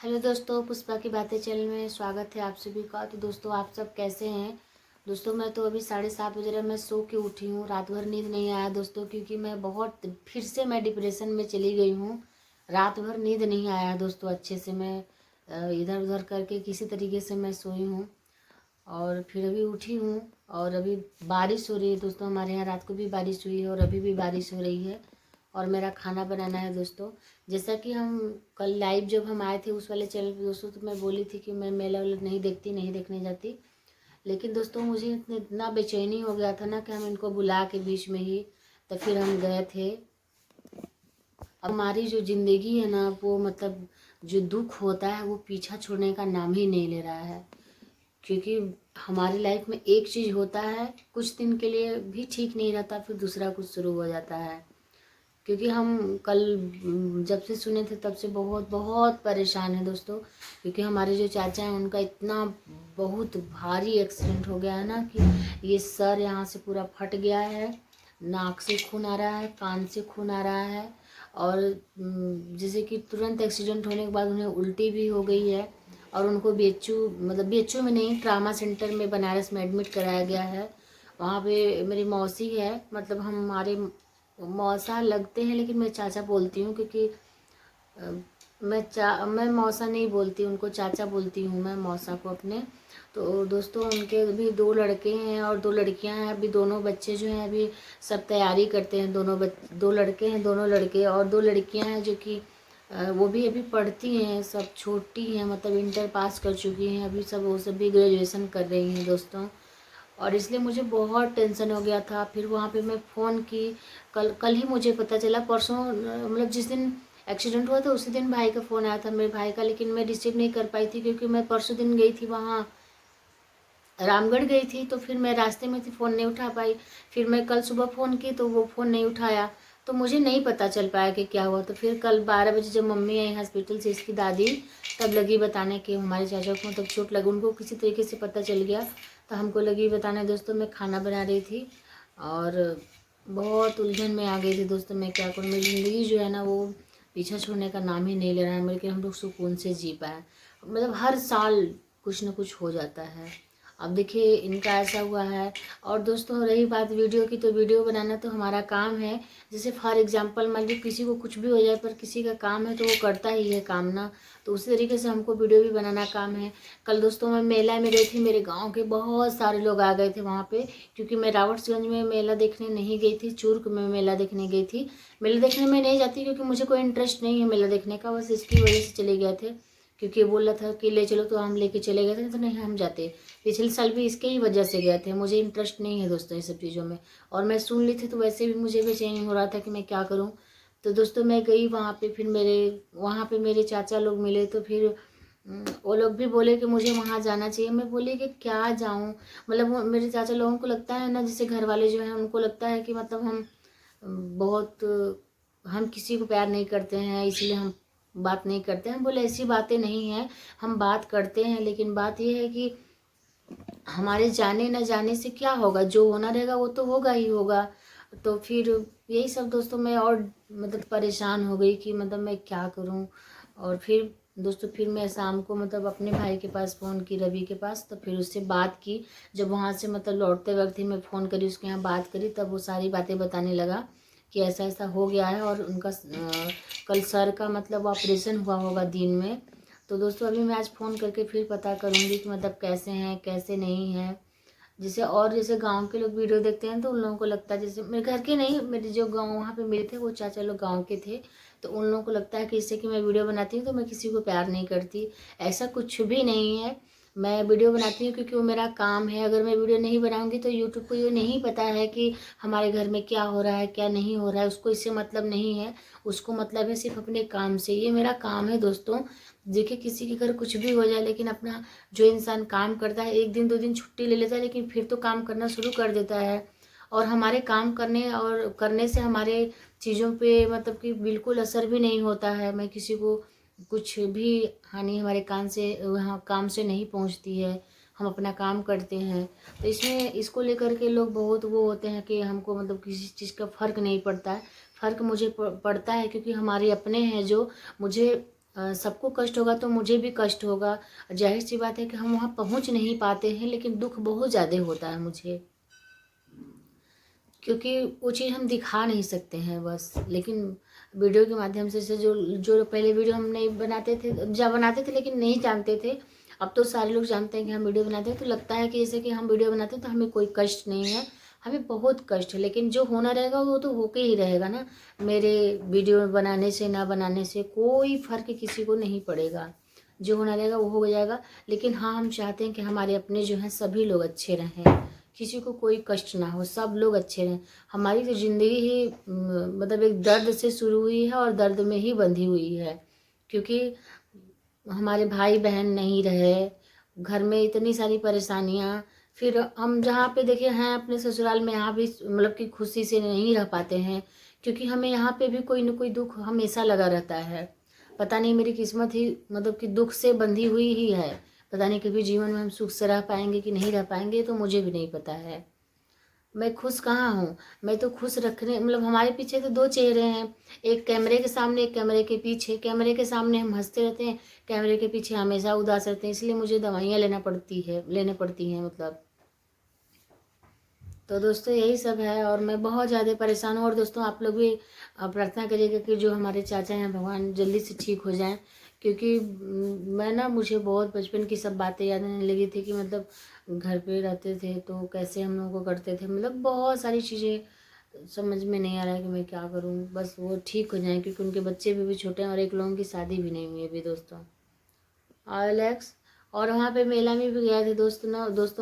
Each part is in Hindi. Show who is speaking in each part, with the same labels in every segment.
Speaker 1: हेलो दोस्तों, पुष्पा की बातें चैनल में स्वागत है आप सभी का। तो दोस्तों, आप सब कैसे हैं? दोस्तों, मैं तो अभी 7:30 बजे मैं सो के उठी हूँ। रात भर नींद नहीं आया दोस्तों, क्योंकि फिर से मैं डिप्रेशन में चली गई हूँ। रात भर नींद नहीं आया दोस्तों, अच्छे से मैं इधर उधर करके किसी तरीके से मैं सोई हूँ और फिर अभी उठी हूँ। और अभी बारिश हो रही है दोस्तों, हमारे यहाँ रात को भी बारिश हुई है और अभी भी बारिश हो रही है। और मेरा खाना बनाना है दोस्तों। जैसा कि हम कल लाइव जब हम आए थे उस वाले चैनल पे दोस्तों, तो मैं बोली थी कि मैं मेला वेला नहीं देखती, नहीं देखने जाती। लेकिन दोस्तों, मुझे इतना बेचैनी हो गया था ना कि हम इनको बुला के बीच में ही तो फिर हम गए थे। अब हमारी जो ज़िंदगी है ना, वो मतलब जो दुख होता है वो पीछा छोड़ने का नाम ही नहीं ले रहा है। क्योंकि हमारी लाइफ में एक चीज़ होता है, कुछ दिन के लिए भी ठीक नहीं रहता, फिर दूसरा कुछ शुरू हो जाता है। क्योंकि हम कल जब से सुने थे तब से बहुत बहुत परेशान हैं दोस्तों। क्योंकि हमारे जो चाचा हैं उनका इतना बहुत भारी एक्सीडेंट हो गया है ना कि ये सर यहाँ से पूरा फट गया है, नाक से खून आ रहा है, कान से खून आ रहा है। और जैसे कि तुरंत एक्सीडेंट होने के बाद उन्हें उल्टी भी हो गई है। और उनको बीएचयू में नहीं, ट्रामा सेंटर में बनारस में एडमिट कराया गया है। वहाँ पे मेरी मौसी है, मतलब हमारे मौसा लगते हैं लेकिन मैं चाचा बोलती हूँ, क्योंकि अ, मैं मौसा नहीं बोलती, उनको चाचा बोलती हूँ मैं मौसा को अपने। तो दोस्तों, उनके भी 2 लड़के हैं और 2 लड़कियां हैं। अभी दोनों बच्चे जो हैं अभी सब तैयारी करते हैं। 2 लड़के हैं, दोनों लड़के और 2 लड़कियां हैं जो कि वो भी अभी पढ़ती हैं, सब छोटी हैं, मतलब इंटर पास कर चुकी हैं अभी सब, वो सब भी ग्रेजुएशन कर रही हैं दोस्तों। और इसलिए मुझे बहुत टेंशन हो गया था। फिर वहाँ पे मैं फ़ोन की, कल कल ही मुझे पता चला, परसों मतलब जिस दिन एक्सीडेंट हुआ था उसी दिन भाई का फ़ोन आया था, मेरे भाई का, लेकिन मैं रिसीव नहीं कर पाई थी क्योंकि मैं परसों दिन गई थी वहाँ रामगढ़ गई थी। तो फिर मैं रास्ते में थी, फ़ोन नहीं उठा पाई। फिर मैं कल सुबह फ़ोन की तो वो फ़ोन नहीं उठाया, तो मुझे नहीं पता चल पाया कि क्या हुआ। तो फिर कल 12 बजे जब मम्मी आई हॉस्पिटल से, इसकी दादी, तब लगी बताने कि हमारे चाचा को मतलब चोट लगी, उनको किसी तरीके से पता चल गया। तो हमको लगी बताने दोस्तों, मैं खाना बना रही थी और बहुत उलझन में आ गई थी दोस्तों। मैं क्या करूँ, मेरी ज़िंदगी जो है ना वो पीछा छोड़ने का नाम ही नहीं ले रहा है, मेरे कि हम लोग सुकून से जी पाए। मतलब हर साल कुछ न कुछ हो जाता है। अब देखिए इनका ऐसा हुआ है। और दोस्तों, रही बात वीडियो की, तो वीडियो बनाना तो हमारा काम है। जैसे फॉर एग्जांपल मान लीजिए किसी को कुछ भी हो जाए, पर किसी का काम है तो वो करता ही है काम ना। तो उसी तरीके से हमको वीडियो भी बनाना काम है। कल दोस्तों मैं मेला में गई थी, मेरे गांव के बहुत सारे लोग आ गए थे वहाँ पे। क्योंकि मैं रावटसगंज में मेला देखने नहीं गई थी, चूर्क में मेला देखने गई थी। मेला देखने में नहीं जाती क्योंकि मुझे कोई इंटरेस्ट नहीं है मेला देखने का, बस इसकी वजह से चले गए थे। क्योंकि बोल रहा था कि ले चलो, तो हम लेके चले गए थे, तो नहीं हम जाते। पिछले साल भी इसके ही वजह से गए थे। मुझे इंटरेस्ट नहीं है दोस्तों ये सब चीज़ों में। और मैं सुन ली थी तो वैसे भी मुझे बेचैनी हो रहा था कि मैं क्या करूं। तो दोस्तों मैं गई वहाँ पे, फिर वहाँ पे मेरे चाचा लोग मिले, तो फिर वो लोग भी बोले कि मुझे वहाँ जाना चाहिए। मैं बोली कि क्या जाऊँ, मतलब मेरे चाचा लोगों को लगता है ना, जैसे घर वाले जो हैं उनको लगता है कि मतलब बहुत हम किसी को प्यार नहीं करते हैं, इसलिए हम बात नहीं करते हैं। बोले ऐसी बातें नहीं हैं, हम बात करते हैं, लेकिन बात यह है कि हमारे जाने न जाने से क्या होगा, जो होना रहेगा वो तो होगा ही होगा। तो फिर यही सब दोस्तों, मैं और मतलब परेशान हो गई कि मतलब मैं क्या करूं। और फिर दोस्तों, फिर मैं शाम को मतलब अपने भाई के पास फ़ोन की, रवि के पास, तो फिर उससे बात की। जब वहाँ से मतलब लौटते वक्त ही मैं फ़ोन करी, उसके यहाँ बात करी, तब वो सारी बातें बताने लगा कि ऐसा ऐसा हो गया है। और उनका कल सर का मतलब ऑपरेशन हुआ होगा दिन में। तो दोस्तों, अभी मैं आज फ़ोन करके फिर पता करूँगी कि मतलब कैसे हैं कैसे नहीं हैं। जैसे गांव के लोग वीडियो देखते हैं तो उन लोगों को लगता है, जैसे मेरे घर के नहीं, मेरे जो गांव वहाँ पे मिले थे वो चाचा लोग गांव के थे। तो उन लोगों को लगता है कि इससे कि मैं वीडियो बनाती हूँ तो मैं किसी को प्यार नहीं करती। ऐसा कुछ भी नहीं है। मैं वीडियो बनाती हूँ क्योंकि वो मेरा काम है। अगर मैं वीडियो नहीं बनाऊंगी तो यूट्यूब को ये नहीं पता है कि हमारे घर में क्या हो रहा है क्या नहीं हो रहा है, उसको इससे मतलब नहीं है। उसको मतलब है सिर्फ अपने काम से। ये मेरा काम है दोस्तों। देखिए किसी के घर कुछ भी हो जाए, लेकिन अपना जो इंसान काम करता है 1 दिन 2 दिन छुट्टी ले लेता है, लेकिन फिर तो काम करना शुरू कर देता है। और हमारे काम करने से हमारे चीज़ों पे मतलब कि बिल्कुल असर भी नहीं होता है। मैं किसी को कुछ भी हानि हमारे कान से वहाँ काम से नहीं पहुँचती है। हम अपना काम करते हैं। तो इसमें इसको लेकर के लोग बहुत वो होते हैं कि हमको मतलब किसी चीज़ का फ़र्क नहीं पड़ता है। फ़र्क मुझे पड़ता है, क्योंकि हमारे अपने हैं जो मुझे सबको कष्ट होगा तो मुझे भी कष्ट होगा। जाहिर सी बात है कि हम वहाँ पहुँच नहीं पाते हैं, लेकिन दुख बहुत ज़्यादा होता है मुझे, क्योंकि वो चीज़ हम दिखा नहीं सकते हैं बस। लेकिन वीडियो के माध्यम से जो जो पहले वीडियो हम नहीं बनाते थे, जब बनाते थे लेकिन नहीं जानते थे, अब तो सारे लोग जानते हैं कि हम वीडियो बनाते हैं, तो लगता है कि जैसे कि हम वीडियो बनाते हैं तो हमें कोई कष्ट नहीं है, हमें बहुत कष्ट है। लेकिन जो होना रहेगा वो तो होके ही रहेगा ना। मेरे वीडियो बनाने से ना बनाने से कोई फ़र्क किसी को नहीं पड़ेगा, जो होना रहेगा वो हो जाएगा। लेकिन हाँ, हम चाहते हैं कि हमारे अपने जो हैं सभी लोग अच्छे रहें, किसी को कोई कष्ट ना हो, सब लोग अच्छे रहें। हमारी तो ज़िंदगी ही मतलब एक दर्द से शुरू हुई है और दर्द में ही बंधी हुई है, क्योंकि हमारे भाई बहन नहीं रहे, घर में इतनी सारी परेशानियाँ। फिर हम जहाँ पे देखिए हैं अपने ससुराल में, यहाँ भी मतलब कि खुशी से नहीं रह पाते हैं, क्योंकि हमें यहाँ पे भी कोई न कोई दुख हमेशा लगा रहता है। पता नहीं मेरी किस्मत ही मतलब कि दुख से बंधी हुई ही है। पता नहीं कभी जीवन में हम सुख से रह पाएंगे कि नहीं रह पाएंगे, तो मुझे भी नहीं पता है। मैं खुश कहाँ हूँ। मैं तो खुश रखने मतलब हमारे पीछे तो दो चेहरे हैं, एक कैमरे के सामने, एक कैमरे के पीछे। कैमरे के सामने हम हंसते रहते हैं, कैमरे के पीछे हमेशा उदास रहते हैं, इसलिए मुझे दवाइयाँ लेने पड़ती हैं मतलब। तो दोस्तों यही सब है, और मैं बहुत ज़्यादा परेशान हूँ। और दोस्तों आप लोग भी प्रार्थना करिएगा कि जो हमारे चाचा हैं भगवान जल्दी से ठीक हो जाएं, क्योंकि मैं ना मुझे बहुत बचपन की सब बातें याद आने लगी थी कि मतलब घर पे रहते थे तो कैसे हम लोगों को करते थे, मतलब बहुत सारी चीज़ें समझ में नहीं आ रहा है कि मैं क्या करूँ। बस वो ठीक हो जाएं, क्योंकि उनके बच्चे भी छोटे हैं और एक लोगों की शादी भी नहीं हुई अभी दोस्तों। एलेक्स, और वहाँ पे मेला में भी गए थे दोस्तों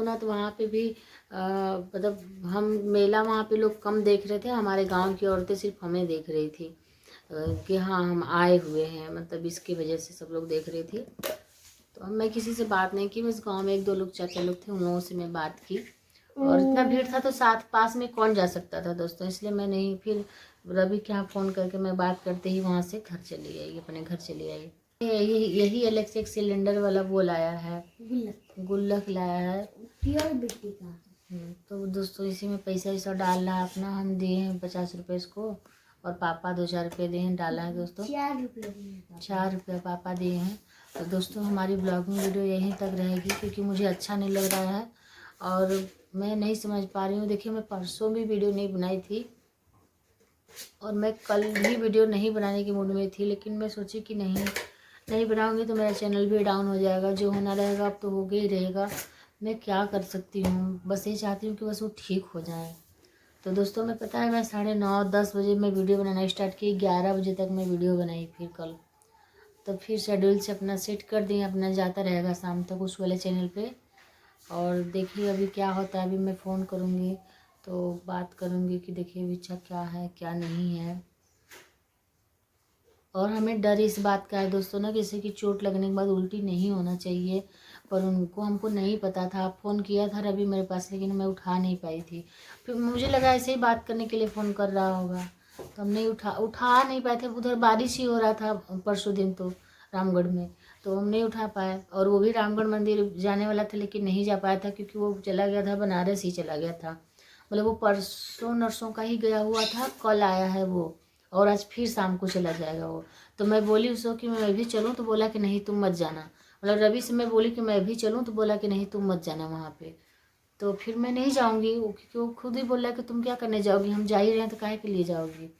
Speaker 1: ना, तो वहाँ पे भी मतलब हम मेला वहाँ पे लोग कम देख रहे थे, हमारे गांव की औरतें सिर्फ हमें देख रही थी कि हाँ हम आए हुए हैं, मतलब इसकी वजह से सब लोग देख रही थी। तो मैं किसी से बात नहीं की, बस गांव में एक दो लोग चाचा लोग थे, उन लोगों से मैं बात की। और इतना भीड़ था तो साथ पास में कौन जा सकता था दोस्तों, इसलिए मैं नहीं। फिर रवि के यहाँ फ़ोन करके मैं बात करते ही वहाँ से घर चली आई, अपने घर चली आई। यही एलेक्स एक सिलेंडर वाला वो लाया है, गुल्लक लाया है प्योर बेटी का। तो दोस्तों इसी में पैसा वैसा डाल रहा है अपना। हम दिए हैं 50 रुपये इसको, और पापा 2-4 रुपये दिए हैं, डाला है दोस्तों 4 रुपये पापा दिए हैं। तो दोस्तों हमारी ब्लॉगिंग वीडियो यहीं तक रहेगी, क्योंकि मुझे अच्छा नहीं लग रहा है और मैं नहीं समझ पा रही हूँ। देखिए मैं परसों भी वीडियो नहीं बनाई थी और मैं कल भी वीडियो नहीं बनाने की मूड में थी, लेकिन मैं सोची कि नहीं बनाऊंगी तो मेरा चैनल भी डाउन हो जाएगा। जो होना रहेगा अब तो हो ही रहेगा, मैं क्या कर सकती हूँ। बस ये चाहती हूँ कि बस वो ठीक हो जाए। तो दोस्तों मैं पता है मैं 9:30-10 बजे मैं वीडियो बनाना स्टार्ट की, 11 बजे तक मैं वीडियो बनाई फिर कल। तो फिर शेड्यूल से अपना सेट कर दिए, अपना जाता रहेगा शाम तक उस वाले चैनल पे। और देखिए अभी क्या होता है। अभी मैं फ़ोन करूँगी तो बात करूँगी कि देखिए विचा क्या है क्या नहीं है। और हमें डर इस बात का है दोस्तों ना, किसी की चोट लगने के बाद उल्टी नहीं होना चाहिए, पर हमको नहीं पता था। फ़ोन किया था रवि मेरे पास, लेकिन मैं उठा नहीं पाई थी। फिर मुझे लगा ऐसे ही बात करने के लिए फ़ोन कर रहा होगा, तो हम नहीं उठा नहीं पाए थे। उधर बारिश ही हो रहा था परसों दिन तो रामगढ़ में, तो हम नहीं उठा पाए। और वो भी रामगढ़ मंदिर जाने वाला था, लेकिन नहीं जा पाया था, क्योंकि वो चला गया था बनारस ही चला गया था। मतलब वो परसों नरसों का ही गया हुआ था, कल आया है वो, और आज फिर शाम को चला जाएगा वो। तो मैं बोली उसको कि मैं भी चलूँ, तो बोला कि नहीं तुम मत जाना। मतलब रवि से मैं बोली कि मैं भी चलूँ, तो बोला कि नहीं तुम मत जाना वहाँ पे। तो फिर मैं नहीं जाऊँगी, क्योंकि वो खुद ही बोला कि तुम क्या करने जाओगी, हम जा ही रहे हैं तो काहे के लिए जाओगी।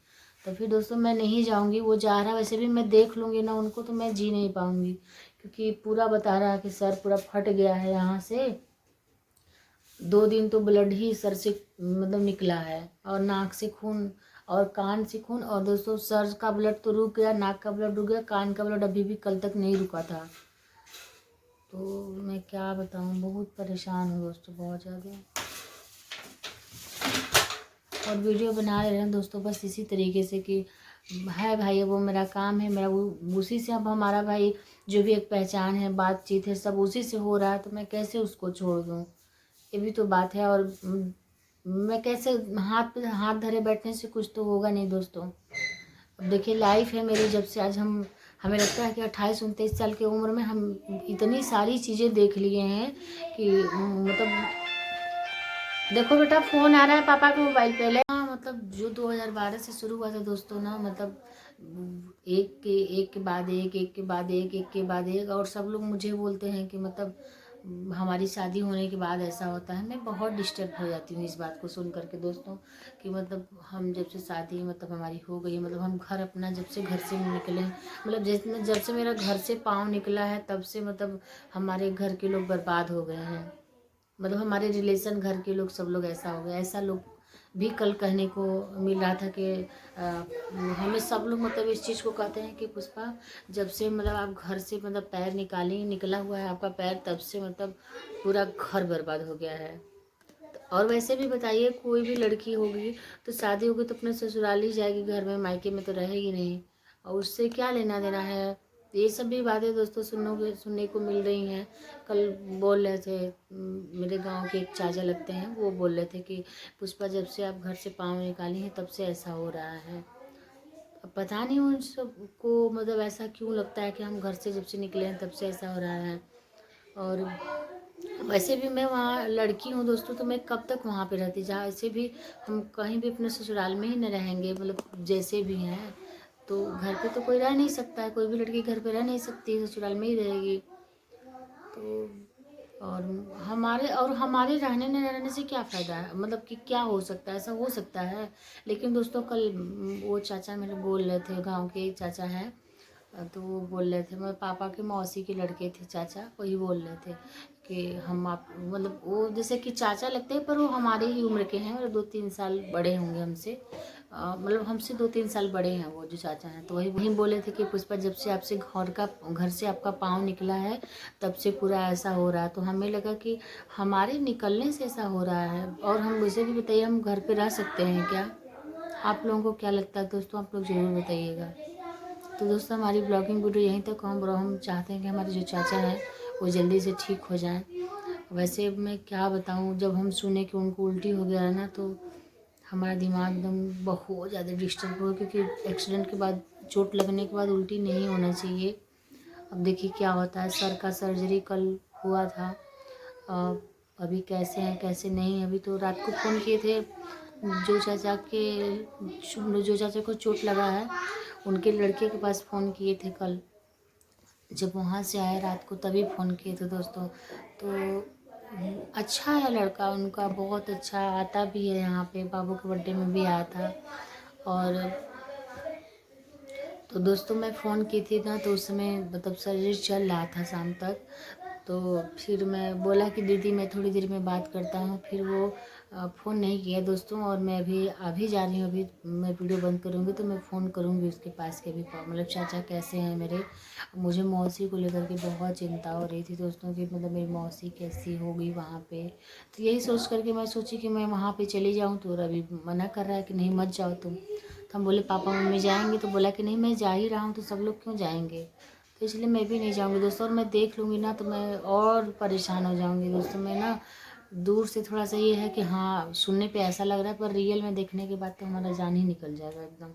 Speaker 1: तो फिर दोस्तों मैं नहीं जाऊँगी, वो जा रहा है। वैसे भी मैं देख लूँगी ना उनको तो मैं जी नहीं पाऊँगी, क्योंकि पूरा बता रहा है कि सर पूरा फट गया है यहाँ से। 2 दिन तो ब्लड ही सर से मतलब निकला है, और नाक से खून और कान से खून। और दोस्तों सर का ब्लड तो रुक गया, नाक का ब्लड रुक गया, कान का ब्लड अभी भी कल तक नहीं रुका था। तो मैं क्या बताऊँ, बहुत परेशान हूँ दोस्तों, बहुत ज़्यादा। और वीडियो बना रहे हैं दोस्तों बस इसी तरीके से कि है भाई, वो मेरा काम है, मेरा वो उसी से अब हमारा भाई जो भी एक पहचान है, बातचीत है, सब उसी से हो रहा है, तो मैं कैसे उसको छोड़ दूँ, ये भी तो बात है। और मैं कैसे हाथ पे हाथ धरे बैठने से कुछ तो होगा नहीं दोस्तों। अब देखिए लाइफ है मेरी, जब से आज हमें लगता है कि 28-29 साल की उम्र में हम इतनी सारी चीज़ें देख लिए हैं कि मतलब देखो बेटा फ़ोन आ रहा है पापा के मोबाइल पे ले। हाँ मतलब जो 2012 से शुरू हुआ था दोस्तों ना, मतलब एक के बाद एक के बाद एक के बाद एक, और सब लोग मुझे बोलते हैं कि मतलब हमारी शादी होने के बाद ऐसा होता है। मैं बहुत डिस्टर्ब हो जाती हूँ इस बात को सुन करके दोस्तों, कि मतलब हम जब से शादी मतलब हमारी हो गई, मतलब हम घर अपना जब से घर से निकले, मतलब जब से मेरा घर से पाँव निकला है तब से मतलब हमारे घर के लोग बर्बाद हो गए हैं। मतलब हमारे रिलेशन घर के लोग सब लोग ऐसा हो गया। ऐसा लोग भी कल कहने को मिल रहा था कि हमें सब लोग मतलब इस चीज़ को कहते हैं कि पुष्पा, जब से मतलब आप घर से मतलब पैर निकला हुआ है आपका पैर, तब से मतलब पूरा घर बर्बाद हो गया है। और वैसे भी बताइए, कोई भी लड़की होगी तो शादी होगी तो अपने ससुराल ही जाएगी, घर में मायके में तो रहेगी नहीं, और उससे क्या लेना देना है। ये सब भी बातें दोस्तों सुनने को मिल रही हैं। कल बोल रहे थे मेरे गांव के एक चाचा लगते हैं, वो बोल रहे थे कि पुष्पा जब से आप घर से पाँव निकाली हैं तब से ऐसा हो रहा है। अब पता नहीं उन सबको मतलब ऐसा क्यों लगता है कि हम घर से जब से निकले हैं तब से ऐसा हो रहा है। और वैसे भी मैं वहाँ लड़की हूँ दोस्तों, तो मैं कब तक वहाँ पे रहती, जहाँ ऐसे भी हम कहीं भी अपने ससुराल में ही न रहेंगे, मतलब जैसे भी हैं तो घर पे तो कोई रह नहीं सकता है, कोई भी लड़की घर पे रह नहीं सकती, ससुराल में ही रहेगी। तो और हमारे रहने न रहने से क्या फ़ायदा है, मतलब कि क्या हो सकता है, ऐसा हो सकता है। लेकिन दोस्तों कल वो चाचा मेरे बोल रहे थे, गांव के एक चाचा हैं, तो वो बोल रहे थे, मेरे पापा के मौसी के लड़के थे चाचा, वही बोल रहे थे कि हम आप मतलब वो जैसे कि चाचा लगते हैं पर वो हमारे ही उम्र के हैं, मतलब 2-3 साल बड़े होंगे हमसे। मतलब हमसे 2-3 साल बड़े हैं वो जो चाचा हैं। तो वही बोले थे कि पुष्पा जब से आपसे घर से आपका पाँव निकला है तब से पूरा ऐसा हो रहा है। तो हमें लगा कि हमारे निकलने से ऐसा हो रहा है। और हम वैसे भी बताइए, हम घर पे रह सकते हैं क्या? आप लोगों को क्या लगता है दोस्तों, आप लोग ज़रूर बताइएगा। तो दोस्तों हमारी ब्लॉगिंग वीडियो यहीं तक। हम चाहते हैं कि हमारे जो चाचा हैं वो जल्दी से ठीक हो जाएं। वैसे मैं क्या बताऊं, जब हम सुने कि उनको उल्टी हो गया है ना, तो हमारा दिमाग एकदम बहुत ज़्यादा डिस्टर्ब हुआ, क्योंकि एक्सीडेंट के बाद, चोट लगने के बाद उल्टी नहीं होना चाहिए। अब देखिए क्या होता है। सर का सर्जरी कल हुआ था, अभी कैसे हैं कैसे नहीं। अभी तो रात को फ़ोन किए थे जो चाचा को चोट लगा है उनके लड़के के पास फ़ोन किए थे कल, जब वहाँ से आए रात को तभी फ़ोन किए थे दोस्तों। तो अच्छा है लड़का उनका, बहुत अच्छा, आता भी है यहाँ पे, बाबू के बर्थडे में भी आया था। और तो दोस्तों मैं फ़ोन की थी ना, तो उस समय मतलब सर्जरी चल रहा था शाम तक। तो फिर मैं बोला कि दीदी मैं थोड़ी देर में बात करता हूँ, फिर वो फ़ोन नहीं किया दोस्तों। और मैं अभी जा रही हूँ, अभी मैं वीडियो बंद करूँगी तो मैं फ़ोन करूँगी उसके पास के भी, मतलब चाचा कैसे हैं मेरे। मुझे मौसी को लेकर के बहुत चिंता हो रही थी दोस्तों, कि मतलब मेरी मौसी कैसी होगी वहाँ पे। तो यही सोच करके मैं सोची कि मैं वहाँ पे चली जाऊँ, तो रवि मना कर रहा है कि नहीं मत जाओ तुम। तो हम बोले पापा मम्मी जाएंगे, तो बोला कि नहीं मैं जा ही रहा हूँ तो सब लोग क्यों जाएंगे। तो इसलिए मैं भी नहीं जाऊँगी दोस्तों। और मैं देख लूँगी ना तो मैं और परेशान हो जाऊँगी दोस्तों। मैं ना दूर से थोड़ा सा ये है कि हाँ सुनने पे ऐसा लग रहा है, पर रियल में देखने के बाद तो हमारा जान ही निकल जाएगा एकदम।